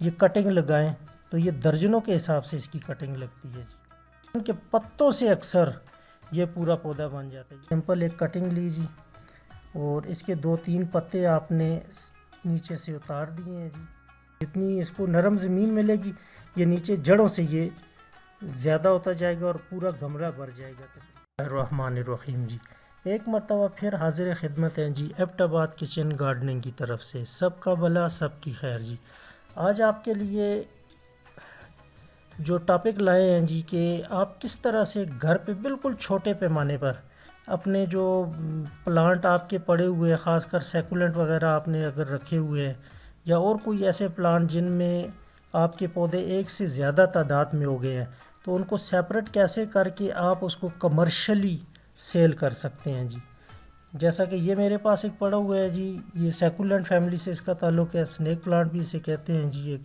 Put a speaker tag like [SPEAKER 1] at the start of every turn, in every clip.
[SPEAKER 1] یہ کٹنگ لگائیں تو یہ درجنوں کے حساب سے اس کی کٹنگ لگتی ہے جی. ان کے پتوں سے اکثر یہ پورا پودا بن جاتا ہے. سمپل ایک کٹنگ لیجیے اور اس کے 2-3 پتے آپ نے نیچے سے اتار دیے ہیں جی. جتنی اس کو نرم زمین ملے گی یہ نیچے جڑوں سے یہ زیادہ ہوتا جائے گا اور پورا گملہ بھر جائے گا. الرحمن الرحیم جی. ایک مرتبہ پھر حاضر خدمت ہیں جی ایبٹ آباد کچن گارڈننگ کی طرف سے. سب کا بھلا سب کی خیر جی. آج آپ کے لیے جو ٹاپک لائے ہیں جی کہ آپ کس طرح سے گھر پہ بالکل چھوٹے پیمانے پر اپنے جو پلانٹ آپ کے پڑے ہوئے ہیں، خاص کر سیکولنٹ وغیرہ آپ نے اگر رکھے ہوئے ہیں یا اور کوئی ایسے پلانٹ جن میں آپ کے پودے ایک سے زیادہ تعداد میں ہو گئے ہیں، تو ان کو سیپریٹ کیسے کر کے آپ اس کو کمرشلی سیل کر سکتے ہیں جی. جیسا کہ یہ میرے پاس ایک پڑا ہوا ہے جی، یہ سیکولنٹ فیملی سے اس کا تعلق ہے، سنیک پلانٹ بھی اسے کہتے ہیں جی ایک.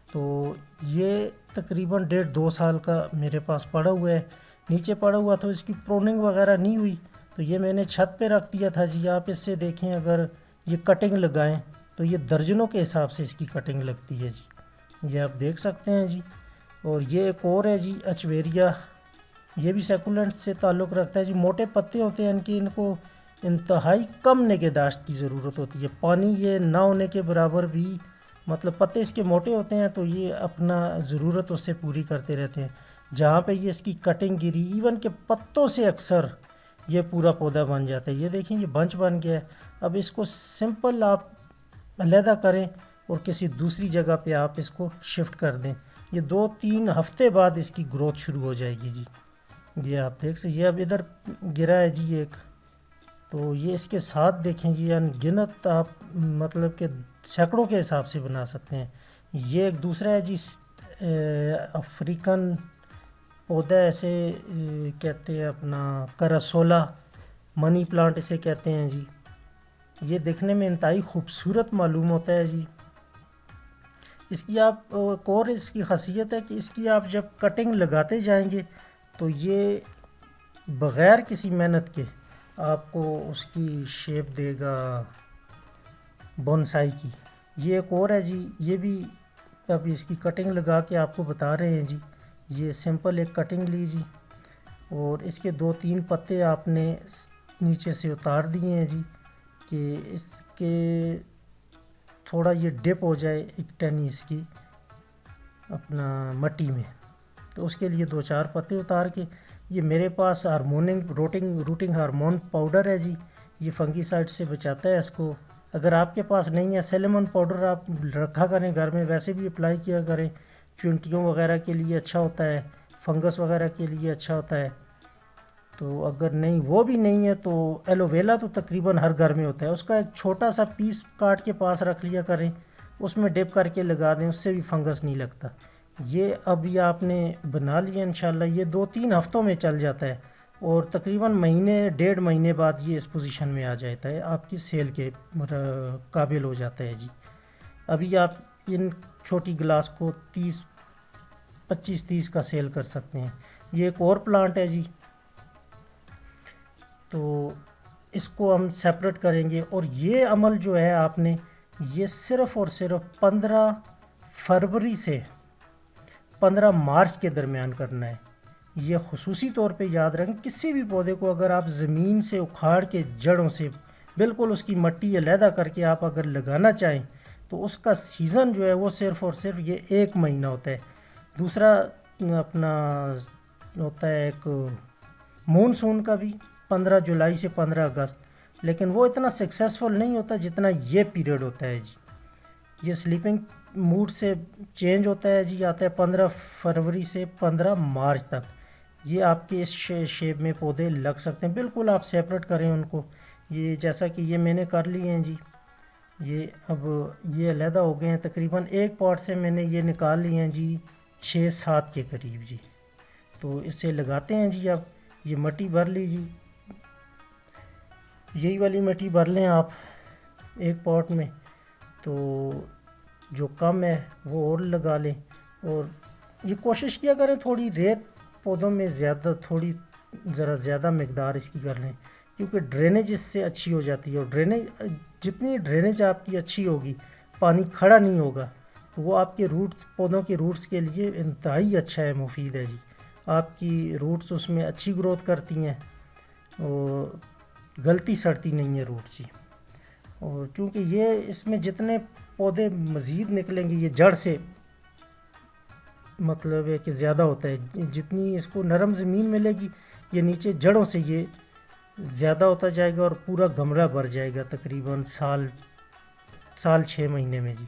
[SPEAKER 1] تو یہ تقریباً 1.5-2 سال کا میرے پاس پڑا ہوا ہے. نیچے پڑا ہوا تو اس کی پروننگ وغیرہ نہیں ہوئی تو یہ میں نے چھت پہ رکھ دیا تھا جی. آپ اس سے دیکھیں اگر یہ کٹنگ لگائیں تو یہ درجنوں کے حساب سے اس کی کٹنگ لگتی ہے جی. یہ آپ دیکھ سکتے ہیں جی. اور یہ ایک اور ہے جی اچویریا، یہ بھی سیکولنٹ سے تعلق رکھتا ہے جی. موٹے پتے ہوتے ہیں ان کو انتہائی کم نگہداشت کی ضرورت ہوتی ہے. پانی یہ نہ ہونے کے برابر بھی، مطلب پتے اس کے موٹے ہوتے ہیں تو یہ اپنا ضرورت اس سے پوری کرتے رہتے ہیں. جہاں پہ یہ اس کی کٹنگ گری ایون کہ پتوں سے اکثر یہ پورا پودا بن جاتا ہے. یہ دیکھیں یہ بنچ بن گیا ہے. اب اس کو سمپل آپ علیحدہ کریں اور کسی دوسری جگہ پہ آپ اس کو شفٹ کر دیں. یہ 2-3 ہفتے بعد اس کی گروتھ شروع ہو جائے گی جی. یہ آپ دیکھ سکتے، یہ اب ادھر گرا ہے جی ایک، تو یہ اس کے ساتھ دیکھیں یہ انگنت آپ مطلب کہ سینکڑوں کے حساب سے بنا سکتے ہیں. یہ ایک دوسرا ہے جی افریقن پودا ایسے کہتے ہیں اپنا کراسولا منی پلانٹ اسے کہتے ہیں جی. یہ دیکھنے میں انتہائی خوبصورت معلوم ہوتا ہے جی. اس کی آپ ایک اور اس کی خاصیت ہے کہ اس کی آپ جب کٹنگ لگاتے جائیں گے تو یہ بغیر کسی محنت کے آپ کو اس کی شیپ دے گا بونسائی کی. یہ ایک اور ہے جی، یہ بھی اب اس کی کٹنگ لگا کے آپ کو بتا رہے ہیں جی. یہ سمپل ایک کٹنگ لیجیے اور اس کے 2-3 پتے آپ نے نیچے سے اتار دیے ہیں جی کہ اس کے تھوڑا یہ ڈپ ہو جائے ایک ٹہنی اس کی اپنا مٹی میں. تو اس کے لیے 2-4 پتے اتار کے یہ میرے پاس روٹنگ ہارمون پاؤڈر ہے جی. یہ فنگی سائڈ سے بچاتا ہے اس کو. اگر آپ کے پاس نہیں ہے سیلیمن پاؤڈر آپ رکھا کریں گھر میں، ویسے بھی اپلائی کیا کریں، چونٹیوں وغیرہ کے لیے اچھا ہوتا ہے، فنگس وغیرہ کے لیے اچھا ہوتا ہے. تو اگر نہیں وہ بھی نہیں ہے تو ایلو ویلا تو تقریباً ہر گھر میں ہوتا ہے، اس کا ایک چھوٹا سا پیس کاٹ کے پاس رکھ لیا کریں، اس میں ڈپ کر کے لگا دیں، اس سے بھی فنگس نہیں لگتا. یہ ابھی آپ نے بنا لیا انشاءاللہ. یہ 2-3 ہفتوں میں چل جاتا ہے اور تقریباً 1.5 مہینے بعد یہ اس پوزیشن میں آ جاتا ہے، آپ کی سیل کے قابل ہو جاتا ہے جی. ابھی آپ ان چھوٹی گلاس کو 25-30 کا سیل کر سکتے ہیں. یہ ایک اور پلانٹ ہے جی، تو اس کو ہم سیپریٹ کریں گے اور یہ عمل جو ہے آپ نے یہ صرف اور صرف 15 فروری سے 15 مارچ کے درمیان کرنا ہے. یہ خصوصی طور پہ یاد رکھیں، کسی بھی پودے کو اگر آپ زمین سے اکھاڑ کے جڑوں سے بالکل اس کی مٹی علیحدہ کر کے آپ اگر لگانا چاہیں تو اس کا سیزن جو ہے وہ صرف اور صرف یہ 1 مہینہ ہوتا ہے. دوسرا اپنا ہوتا ہے ایک مونسون کا بھی 15 جولائی سے 15 اگست، لیکن وہ اتنا سکسیسفل نہیں ہوتا جتنا یہ پیریڈ ہوتا ہے جی. یہ سلیپنگ موڈ سے چینج ہوتا ہے جی، آتا ہے 15 فروری سے 15 مارچ تک. یہ آپ کے اس شیپ میں پودے لگ سکتے ہیں. بالکل آپ سیپریٹ کریں ان کو. یہ جیسا کہ یہ میں نے کر لیے ہیں جی، یہ اب یہ علیحدہ ہو گئے ہیں. تقریباً ایک پاٹ سے میں نے یہ نکال لیے ہیں جی 6-7 کے قریب جی. تو اس سے لگاتے ہیں جی. اب یہ مٹی بھر لیجیے، یہی والی مٹی بھر لیں آپ ایک پاٹ میں، تو جو کم ہے وہ اور لگا لیں. اور یہ کوشش کیا کریں تھوڑی ریت پودوں میں ذرا زیادہ مقدار اس کی کر لیں، کیونکہ ڈرینیج اس سے اچھی ہو جاتی ہے. اور جتنی ڈرینیج آپ کی اچھی ہوگی، پانی کھڑا نہیں ہوگا تو وہ آپ کے روٹس، پودوں کے روٹس کے لیے انتہائی اچھا ہے، مفید ہے جی. آپ کی روٹس اس میں اچھی گروتھ کرتی ہیں اور گلتی سڑتی نہیں ہے روٹ جی. اور چونکہ یہ اس میں جتنے پودے مزید نکلیں گے یہ جڑ سے مطلب ہے کہ زیادہ ہوتا ہے، جتنی اس کو نرم زمین ملے گی یہ نیچے جڑوں سے یہ زیادہ ہوتا جائے گا اور پورا گملہ بھر جائے گا تقریباً سال 6 مہینے میں جی.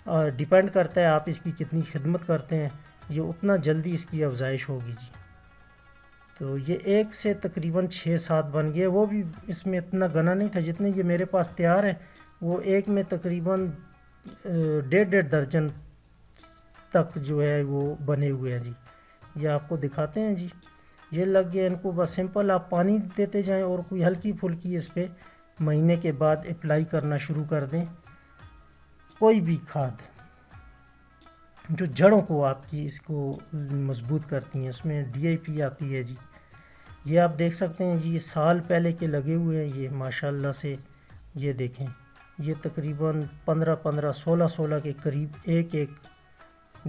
[SPEAKER 1] اور ڈیپینڈ کرتا ہے آپ اس کی کتنی خدمت کرتے ہیں، یہ اتنا جلدی اس کی افزائش ہوگی جی. تو یہ ایک سے تقریباً 6-7 بن گئے، وہ بھی اس میں اتنا گنا نہیں تھا جتنے یہ میرے پاس تیار ہے. وہ ایک میں تقریباً 1.5 درجن تک جو ہے وہ بنے ہوئے ہیں جی. یہ آپ کو دکھاتے ہیں جی. یہ لگ گیا ان کو، بس سمپل آپ پانی دیتے جائیں اور کوئی ہلکی پھلکی اس پہ مہینے کے بعد اپلائی کرنا شروع کر دیں. کوئی بھی کھاد جو جڑوں کو آپ کی اس کو مضبوط کرتی ہیں، اس میں DAP آتی ہے جی. یہ آپ دیکھ سکتے ہیں جی، یہ سال پہلے کے لگے ہوئے ہیں، یہ ماشاءاللہ سے یہ دیکھیں، یہ تقریباً 15 16 کے قریب ایک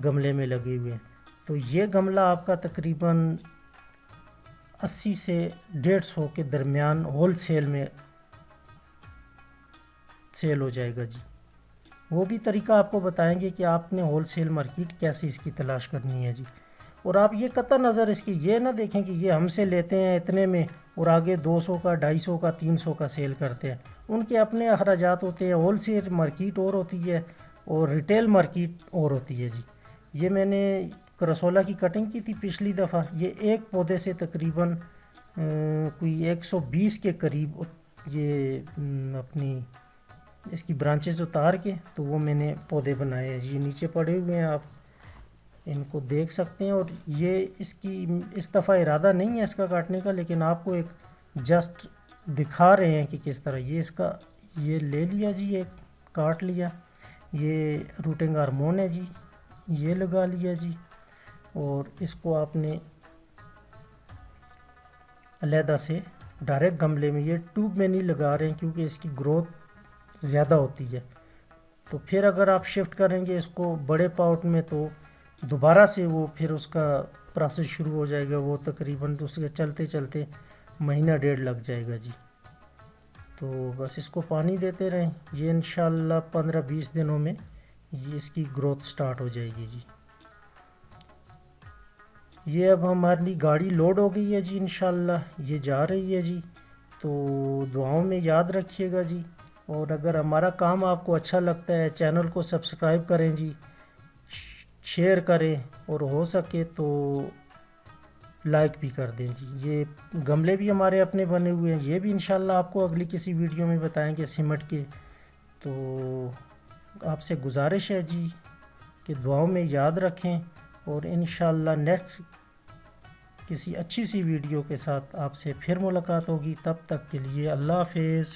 [SPEAKER 1] گملے میں لگے ہوئے ہیں. تو یہ گملہ آپ کا تقریباً 80 سے 150 کے درمیان ہول سیل میں سیل ہو جائے گا جی. وہ بھی طریقہ آپ کو بتائیں گے کہ آپ نے ہول سیل مارکیٹ کیسے اس کی تلاش کرنی ہے جی. اور آپ یہ قطع نظر اس کی یہ نہ دیکھیں کہ یہ ہم سے لیتے ہیں اتنے میں اور آگے 200 کا 250 کا 300 کا سیل کرتے ہیں. ان کے اپنے اخراجات ہوتے ہیں. ہول سیل مارکیٹ اور ہوتی ہے اور ریٹیل مارکیٹ اور ہوتی ہے جی. یہ میں نے کرسولا کی کٹنگ کی تھی پچھلی دفعہ، یہ ایک پودے سے تقریباً کوئی 120 کے قریب یہ اپنی اس کی برانچز اتار کے تو وہ میں نے پودے بنائے ہیں جی. نیچے پڑے ہوئے ہیں، آپ ان کو دیکھ سکتے ہیں. اور یہ اس دفعہ ارادہ نہیں ہے اس کا کاٹنے کا، لیکن آپ کو ایک جسٹ دکھا رہے ہیں کہ کس طرح یہ اس کا یہ لے لیا جی، ایک کاٹ لیا. یہ روٹنگ ہارمون ہے جی، یہ لگا لیا جی. اور اس کو آپ نے علیحدہ سے ڈائریکٹ گملے میں، یہ ٹیوب میں نہیں لگا رہے ہیں کیونکہ اس کی گروتھ زیادہ ہوتی ہے. تو پھر اگر آپ شفٹ کریں گے اس کو بڑے پاؤٹ میں تو دوبارہ سے وہ پھر اس کا پروسیس شروع ہو جائے گا. وہ تقریباً اس کے چلتے چلتے مہینہ 1.5 لگ جائے گا جی. تو بس اس کو پانی دیتے رہیں، یہ انشاءاللہ 15-20 دنوں میں یہ اس کی گروتھ سٹارٹ ہو جائے گی جی. یہ اب ہماری گاڑی لوڈ ہو گئی ہے جی، انشاءاللہ یہ جا رہی ہے جی. تو دعاؤں میں یاد رکھیے گا جی. اور اگر ہمارا کام آپ کو اچھا لگتا ہے چینل کو سبسکرائب کریں جی، شیئر کریں اور ہو سکے تو لائک بھی کر دیں جی. یہ گملے بھی ہمارے اپنے بنے ہوئے ہیں، یہ بھی انشاءاللہ آپ کو اگلی کسی ویڈیو میں بتائیں گے سیمنٹ کے. تو آپ سے گزارش ہے جی کہ دعاؤں میں یاد رکھیں اور انشاءاللہ نیکسٹ کسی اچھی سی ویڈیو کے ساتھ آپ سے پھر ملاقات ہوگی. تب تک کے لیے اللہ حافظ.